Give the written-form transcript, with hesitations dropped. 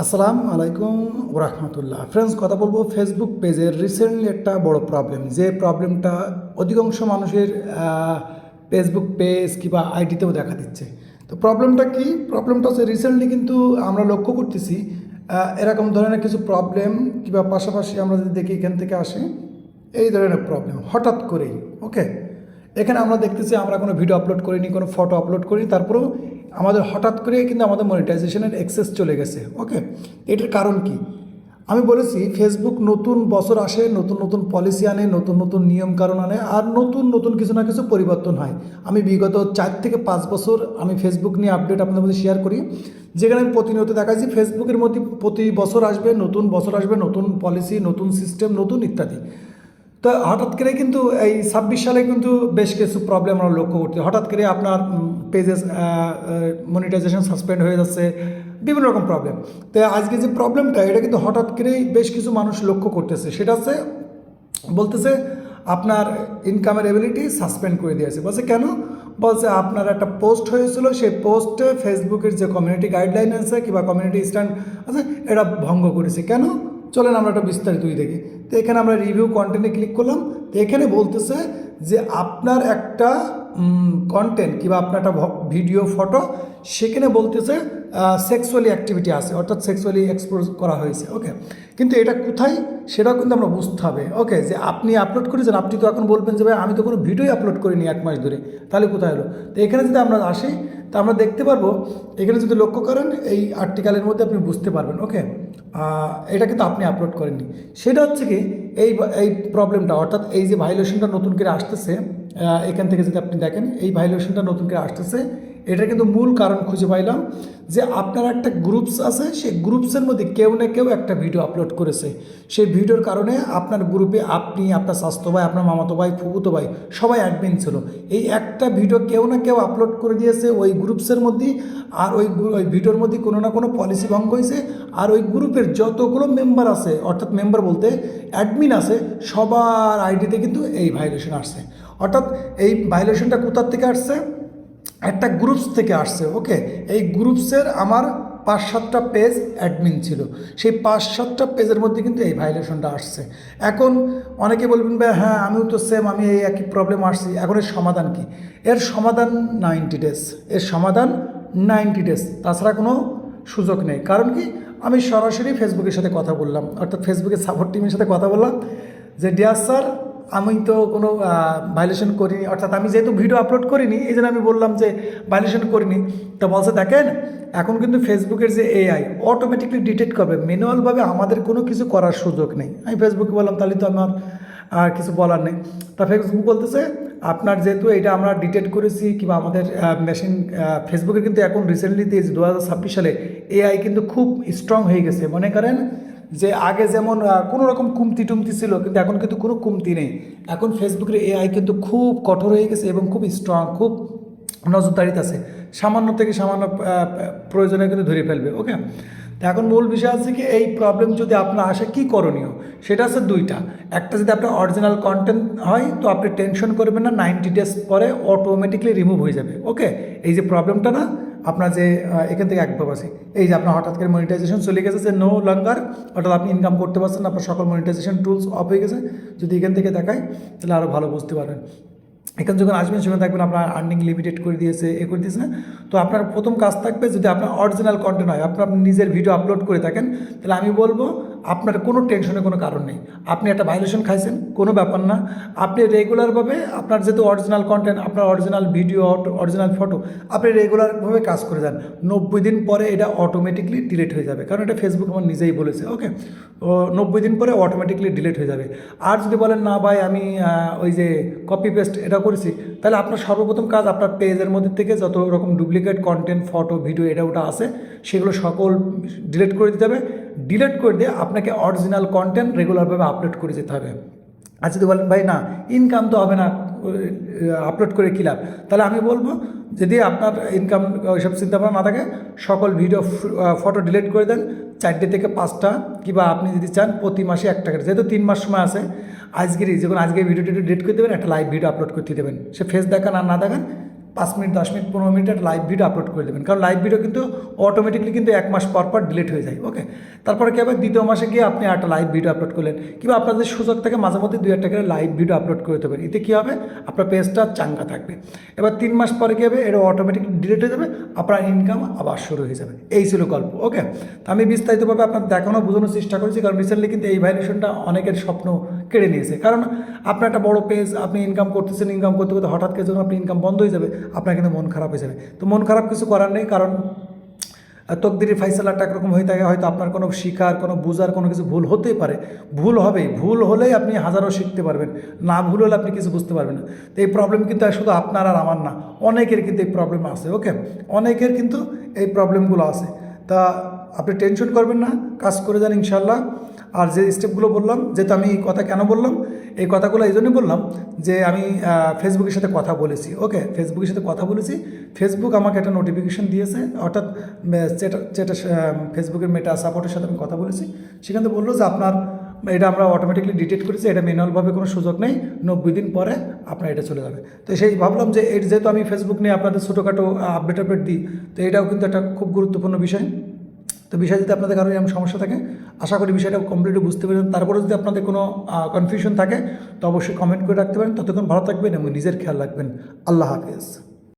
আসসালামু আলাইকুম ওরহমতুল্লাহ। ফ্রেন্ডস, কথা বলবো ফেসবুক পেজের রিসেন্টলি একটা বড় প্রবলেম, যে প্রবলেমটা অধিকাংশ মানুষের ফেসবুক পেজ কিংবা আইডিতেও দেখা দিচ্ছে। তো প্রবলেমটা কি? প্রবলেমটা হচ্ছে রিসেন্টলি কিন্তু আমরা লক্ষ্য করতেছি এরকম ধরনের কিছু প্রবলেম, কিংবা পাশাপাশি আমরা যদি দেখি এখান থেকে আসে এই ধরনের প্রবলেম হঠাৎ করেই। ওকে, এখানে আমরা দেখতেছি আমরা কোনো ভিডিও আপলোড করিনি, কোনো ফটো আপলোড করিনি, তারপরেও আমাদের হঠাৎ করে কিন্তু আমাদের মনিটাইজেশনের অ্যাক্সেস চলে গেছে। ওকে, এটার কারণ কি? আমি বলেছি ফেসবুক নতুন বছর আসে, নতুন নতুন পলিসি আনে, নতুন নতুন নিয়মকানুন আনে, আর নতুন নতুন কিছু না কিছু পরিবর্তন হয়। আমি বিগত 4 থেকে 5 বছর আমি ফেসবুক নিয়ে আপডেট আপনাদের মধ্যে শেয়ার করি, যেখানে আমি প্রতিনিয়ত দেখাচ্ছি ফেসবুকের মধ্যে প্রতি বছর আসবে, নতুন বছর আসবে, নতুন পলিসি, নতুন সিস্টেম, নতুন ইত্যাদি। তো হঠাৎ করে কিন্তু এই 26 সালে কিন্তু বেশ কিছু প্রবলেম আমরা লক্ষ্য করতে, হঠাৎ করে আপনার পেজেস মনিটাইজেশন সাসপেন্ড হয়ে যাচ্ছে, বিভিন্ন রকম প্রবলেম। তো আজকে যে প্রবলেমটা, এটা কিন্তু হঠাৎ করেই বেশ কিছু মানুষ লক্ষ্য করতেছে। সেটা হচ্ছে বলতেছে আপনার ইনকামের এবিলিটি সাসপেন্ড করে দিয়েছে। বলছে কেন? বলছে আপনার একটা পোস্ট হয়েছিল, সেই পোস্টে ফেসবুকের যে কমিউনিটি গাইডলাইন আছে কিংবা কমিউনিটি স্ট্যান্ড আছে, এটা ভঙ্গ করেছে। কেন? চলেন আমরা একটা বিস্তারিতই দেখি। তো এখানে আমরা রিভিউ কন্টেন্টে ক্লিক করলাম। তো এখানে বলতেছে যে আপনার একটা কন্টেন্ট কিংবা আপনার একটা ভিডিও ফটো, সেখানে বলতেছে সেক্সুয়ালি অ্যাক্টিভিটি আছে, অর্থাৎ সেক্সুয়ালি এক্সপোজ করা হয়েছে। ওকে, কিন্তু এটা কোথায় সেটাও কিন্তু আমরা বুঝতে হবে। ওকে, যে আপনি আপলোড করেছেন, আপনি তো এখন বলবেন যে ভাই আমি তো কোনো ভিডিওই আপলোড করিনি 1 মাস ধরে, তাহলে কোথায় হলো? তো এখানে যদি আমরা আসি, তা আমরা দেখতে পারবো, এখানে যদি লক্ষ্য করেন এই আর্টিকেলের মধ্যে আপনি বুঝতে পারবেন। ওকে, এটা কিন্তু আপনি আপলোড করেননি। সেটা হচ্ছে কি, এই এই প্রবলেমটা, অর্থাৎ এই যে ভাইলেশনটা নতুন করে আসতেছে, এখান থেকে যদি আপনি দেখেন এই ভাইলেশনটা নতুন করে আসতেছে, এটা কিন্তু মূল কারণ খুঁজে পাইলাম যে আপনার একটা গ্রুপস আছে, সেই গ্রুপসের মধ্যে কেউ না কেউ একটা ভিডিও আপলোড করেছে। সেই ভিডিওর কারণে আপনার গ্রুপে আপনি, আপনার স্বাস্থ্য ভাই, আপনার মামাতো ভাই, ফুফুতো ভাই সবাই অ্যাডমিন ছিল। এই একটা ভিডিও কেউ না কেউ আপলোড করে দিয়েছে ওই গ্রুপসের মধ্যে, আর ওই ভিডিওর মধ্যে কোনো না কোনো পলিসি ভঙ্গ হয়েছে। আর ওই গ্রুপের যতগুলো মেম্বার আছে, অর্থাৎ মেম্বার বলতে অ্যাডমিন আছে, সবার আইডিতে কিন্তু এই ভাইলেশন আসছে। অর্থাৎ এই ভাইলেশনটা কোথার থেকে আসছে? একটা গ্রুপস থেকে আসছে। ওকে, এই গ্রুপসের আমার 5-7টা পেজ অ্যাডমিন ছিল, সেই 5-7টা পেজের মধ্যে কিন্তু এই ভাইলেশনটা আসছে। এখন অনেকে বলবেন ভাই হ্যাঁ আমিও তো সেম, আমি এই একই প্রবলেম আসছি, এখন এর সমাধান কি? এর সমাধান 90 ডেজ, এর সমাধান 90 ডেজ, তাছাড়া কোনো সুযোগ নেই। কারণ কি, আমি সরাসরি ফেসবুকের সাথে কথা বললাম, অর্থাৎ ফেসবুকের সাপোর্ট টিমের সাথে কথা বললাম যে ডিয়ার স্যার, আমি তো কোনো ভাইলেশন করিনি, অর্থাৎ আমি যেহেতু ভিডিও আপলোড করিনি এই জন্য আমি বললাম যে ভাইলেশন করিনি। তো বলছে দেখেন, এখন কিন্তু ফেসবুকের যে এআই অটোমেটিকলি ডিটেক্ট করবে, ম্যানুয়ালভাবে আমাদের কোনো কিছু করার সুযোগ নেই। আমি ফেসবুকে বললাম তাহলে তো আমার আর কিছু বলার নেই। তা ফেসবুক বলতেছে আপনার যেহেতু এটা আমরা ডিটেক্ট করেছি কিংবা আমাদের মেশিন, ফেসবুকের কিন্তু এখন রিসেন্টলি 2026 সালে এআই কিন্তু খুব স্ট্রং হয়ে গেছে। মনে করেন যে আগে যেমন কোনো রকম কুমতি টুমতি ছিল, কিন্তু এখন কিন্তু কোনো কুমতি নেই। এখন ফেসবুকের এআই কিন্তু খুব কঠোর হয়ে গেছে এবং খুব স্ট্রং, খুব নজরদারিতে আছে। সামান্য থেকে সামান্য প্রয়োজনে কিন্তু ধরে ফেলবে। ওকে, তো এখন মূল বিষয় আছে কি, এই প্রবলেম যদি আপনার আসে কী করণীয়, সেটা আছে দুইটা। একটা, যদি আপনার অরিজিনাল কন্টেন্ট হয় তো আপনি টেনশন করবেন না, 90 ডেজ পরে অটোমেটিকলি রিমুভ হয়ে যাবে। ওকে, এই যে প্রবলেমটা না আপনার যে এখান থেকে একভাবে আছে, এই যে আপনার হঠাৎ করে মনিটাইজেশন চলে গেছে, যে নো লঙ্গার, অর্থাৎ আপনি ইনকাম করতে পারছেন না, আপনার সকল মনিটাইজেশন টুলস অফ হয়ে গেছে। যদি এখান থেকে দেখায় তাহলে আরও ভালো বুঝতে পারবেন। এখানে যখন আসবেন সেখানে দেখবেন আপনার আর্নিং লিমিটেড করে দিয়েছে, করে দিয়েছে না। তো আপনার প্রথম কাজ থাকবে, যদি আপনার অরিজিনাল কন্টেন্ট হয়, আপনার নিজের ভিডিও আপলোড করে থাকেন, তাহলে আমি বলবো আপনার কোনো টেনশনের কোনো কারণ নেই। আপনি একটা ভাইলেশন খাইছেন, কোনো ব্যাপার না। আপনি রেগুলারভাবে আপনার যেহেতু অরিজিনাল কন্টেন্ট, আপনার অরিজিনাল ভিডিও, অরিজিনাল ফটো, আপনি রেগুলারভাবে কাজ করে যান। 90 দিন পরে এটা অটোমেটিকলি ডিলিট হয়ে যাবে, কারণ এটা ফেসবুক আমার নিজেই বলেছে। ওকে, ও 90 দিন পরে অটোমেটিকলি ডিলিট হয়ে যাবে। আর যদি বলেন না ভাই আমি ওই যে কপি পেস্ট এটা করেছি, তাহলে আপনার সর্বপ্রথম কাজ আপনার পেজের মধ্যে থেকে যত রকম ডুপ্লিকেট কন্টেন্ট, ফটো, ভিডিও এটা ওটা আছে, সেগুলো সকল ডিলিট করে দিতে হবে। ডিলিট করে দিয়ে আপনাকে অরিজিনাল কন্টেন্ট রেগুলারভাবে আপলোড করে যেতে হবে। আর যদি বলেন ভাই না ইনকাম তো হবে না আপলোড করে কী লাভ, তাহলে আমি বলবো যদি আপনার ইনকাম ওইসব চিন্তাভাবনা না থাকে, সকল ভিডিও ফটো ডিলিট করে দেন 4টে থেকে 5টা, কিংবা আপনি যদি চান প্রতি মাসে 1 টাকা, যেহেতু 3 মাস সময় আছে, আজকের ভিডিওটি ডিলিট করে দেবেন, একটা লাইভ ভিডিও আপলোড করতে দেবেন। সে ফেস দেখান আর না দেখান, 5 মিনিট 10 মিনিট 15 মিনিট একটা লাইভ ভিডিও আপলোড করে দেবেন, কারণ লাইভ ভিডিও কিন্তু অটোমেটিকলি কিন্তু 1 মাস পর ডিলিট হয়ে যায়। ওকে, তারপরে কী হবে, দ্বিতীয় মাসে গিয়ে আপনি একটা লাইভ ভিডিও আপলোড করলেন, কিংবা আপনাদের সুযোগ থেকে মাঝে মধ্যে 2-1টা করে লাইভ ভিডিও আপলোড করে দেবেন। এতে কী হবে, আপনার পেজটা চাঙ্গা থাকবে। এবার 3 মাস পরে কী হবে, এটা অটোমেটিকলি ডিলিট হয়ে যাবে, আপনার ইনকাম আবার শুরু হয়ে যাবে। এই ছিল গল্প। ওকে, তো আমি বিস্তারিতভাবে আপনার দেখানো বোঝানোর চেষ্টা করেছি, কারণ রিসেন্টলি কিন্তু এই ভাইলেশনটা অনেকের স্বপ্ন কেড়ে নিয়েছে। কারণ আপনার একটা বড় পেজ, আপনি ইনকাম করতেছেন, ইনকাম করতে করতে হঠাৎ করে যখন আপনি ইনকাম বন্ধ হয়ে যাবে, আপনার কিন্তু মন খারাপ হয়ে যাবে। তো মন খারাপ কিছু করার নেই, কারণ তকদিরের ফাইসালাটা একরকম হয়ে থাকে। হয়তো আপনার কোনো শিখার, কোনো বুঝার কোনো কিছু ভুল হতেই পারে, ভুল হবেই। ভুল হলেই আপনি হাজারো শিখতে পারবেন, না ভুল হলে আপনি কিছু বুঝতে পারবেন না। তো এই প্রবলেম কিন্তু শুধু আপনার আর আমার না, অনেকের কিন্তু এই প্রবলেম আছে। ওকে, অনেকের কিন্তু এই প্রবলেমগুলো আছে। তা আপনি টেনশন করবেন না, কাজ করে যান ইনশাল্লাহ। আর যে স্টেপগুলো বললাম, যেহেতু আমি এই কথা কেন বললাম, এই কথাগুলো এই জন্যই বললাম যে আমি ফেসবুকের সাথে কথা বলেছি। ওকে, ফেসবুকের সাথে কথা বলেছি, ফেসবুক আমাকে একটা নোটিফিকেশন দিয়েছে, অর্থাৎ যেটা ফেসবুকের মেটা সাপোর্টের সাথে আমি কথা বলেছি, সেখান থেকে বললো যে আপনার এটা আমরা অটোমেটিকলি ডিটেক্ট করেছি, এটা ম্যানুয়ালভাবে কোনো সুযোগ নেই, 90 দিন পরে আপনার এটা চলে যাবে। তো সেই ভাবলাম যে যেহেতু আমি ফেসবুক নিয়ে আপনাদের ছোটোখাটো আপডেট দিই, তো এটাও কিন্তু একটা খুব গুরুত্বপূর্ণ বিষয়। তো বিষয় যদি আপনাদের কারণে এমন সমস্যা থাকে, আশা করি বিষয়টা কমপ্লিটলি বুঝতে পেরেছেন। তারপরে যদি আপনাদের কোনো কনফিউশন থাকে, তো অবশ্যই কমেন্ট করে রাখতে পারেন। ততক্ষণ ভালো থাকবেন এবং নিজের খেয়াল রাখবেন। আল্লাহ হাফেজ।